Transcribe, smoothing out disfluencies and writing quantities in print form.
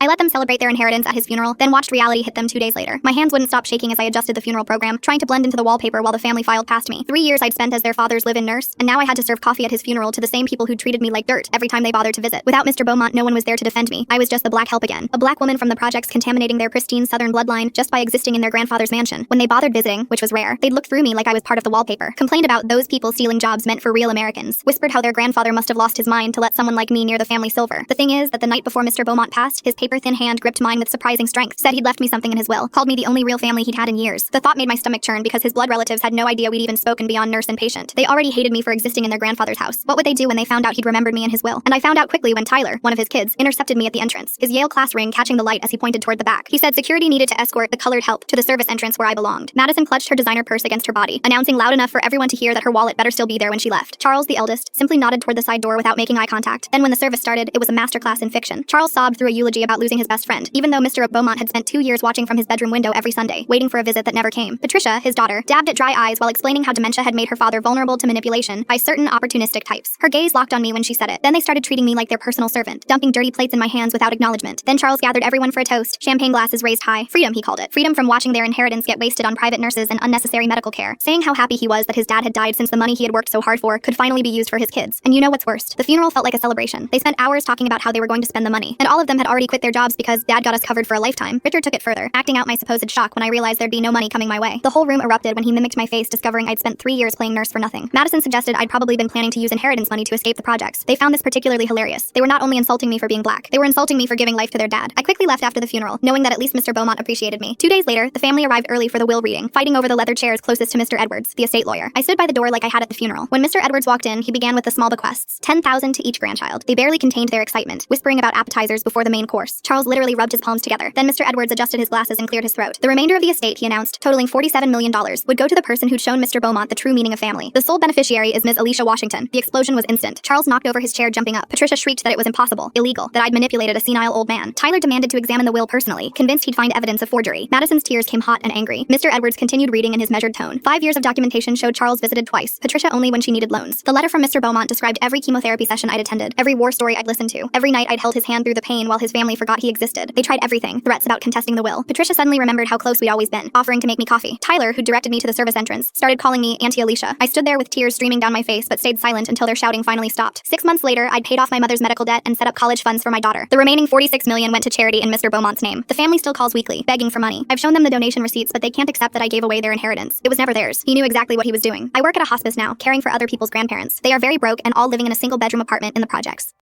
I let them celebrate their inheritance at his funeral, then watched reality hit them 2 days later. My hands wouldn't stop shaking as I adjusted the funeral program, trying to blend into the wallpaper while the family filed past me. 3 years I'd spent as their father's live-in nurse, and now I had to serve coffee at his funeral to the same people who treated me like dirt every time they bothered to visit. Without Mr. Beaumont, no one was there to defend me. I was just the black help again. A black woman from the projects contaminating their pristine southern bloodline just by existing in their grandfather's mansion. When they bothered visiting, which was rare, they'd look through me like I was part of the wallpaper. Complained about those people stealing jobs meant for real Americans. Whispered how their grandfather must have lost his mind to let someone like me near the family silver. The thing is that the night before Mr. Beaumont passed, his paper-thin hand gripped mine with surprising strength. Said he'd left me something in his will. Called me the only real family he'd had in years. The thought made my stomach churn because his blood relatives had no idea we'd even spoken beyond nurse and patient. They already hated me for existing in their grandfather's house. What would they do when they found out he'd remembered me in his will? And I found out quickly when Tyler, one of his kids, intercepted me at the entrance, his Yale class ring catching the light as he pointed toward the back. He said security needed to escort the colored help to the service entrance where I belonged. Madison clutched her designer purse against her body, announcing loud enough for everyone to hear that her wallet better still be there when she left. Charles, the eldest, simply nodded toward the side door without making eye contact. Then when the service started, it was a masterclass in fiction. Charles sobbed through a eulogy about losing his best friend, even though Mr. Beaumont had spent 2 years watching from his bedroom window every Sunday, waiting for a visit that never came. Patricia, his daughter, dabbed at dry eyes while explaining how dementia had made her father vulnerable to manipulation by certain opportunistic types. Her gaze locked on me when she said it. Then they started treating me like their personal servant, dumping dirty plates in my hands without acknowledgement. Then Charles gathered everyone for a toast, champagne glasses raised high. Freedom, he called it. Freedom from watching their inheritance get wasted on private nurses and unnecessary medical care, saying how happy he was that his dad had died since the money he had worked so hard for could finally be used for his kids. And you know what's worst? The funeral felt like a celebration. They spent hours talking about how they were going to spend the money, and all of them had already quit their jobs because dad got us covered for a lifetime. Richard took it further, acting out my supposed shock when I realized there'd be no money coming my way. The whole room erupted when he mimicked my face, discovering I'd spent 3 years playing nurse for nothing. Madison suggested I'd probably been planning to use inheritance money to escape the projects. They found this particularly hilarious. They were not only insulting me for being black, they were insulting me for giving life to their dad. I quickly left after the funeral, knowing that at least Mr. Beaumont appreciated me. 2 days later, the family arrived early for the will reading, fighting over the leather chairs closest to Mr. Edwards, the estate lawyer. I stood by the door like I had at the funeral. When Mr. Edwards walked in, he began with the small bequests, 10,000 to each grandchild. They barely contained their excitement, whispering about appetizers before the main course. Charles literally rubbed his palms together. Then Mr. Edwards adjusted his glasses and cleared his throat. The remainder of the estate, he announced, totaling $47 million, would go to the person who'd shown Mr. Beaumont the true meaning of family. The sole beneficiary is Ms. Alicia Washington. The explosion was instant. Charles knocked over his chair, jumping up. Patricia shrieked that it was impossible, illegal, that I'd manipulated a senile old man. Tyler demanded to examine the will personally, convinced he'd find evidence of forgery. Madison's tears came hot and angry. Mr. Edwards continued reading in his measured tone. 5 years of documentation showed Charles visited twice, Patricia only when she needed loans. The letter from Mr. Beaumont described every chemotherapy session I'd attended, every war story I'd listened to. Every night I'd held his hand through the pain while his family forgot he existed. They tried everything, threats about contesting the will. Patricia suddenly remembered how close we'd always been, offering to make me coffee. Tyler, who directed me to the service entrance, started calling me Auntie Alicia. I stood there with tears streaming down my face but stayed silent until their shouting finally stopped. 6 months later, I'd paid off my mother's medical debt and set up college funds for my daughter. The remaining $46 million went to charity in Mr. Beaumont's name. The family still calls weekly, begging for money. I've shown them the donation receipts, but they can't accept that I gave away their inheritance. It was never theirs. He knew exactly what he was doing. I work at a hospice now, caring for other people's grandparents. They are very broke and all living in a single bedroom apartment in the projects.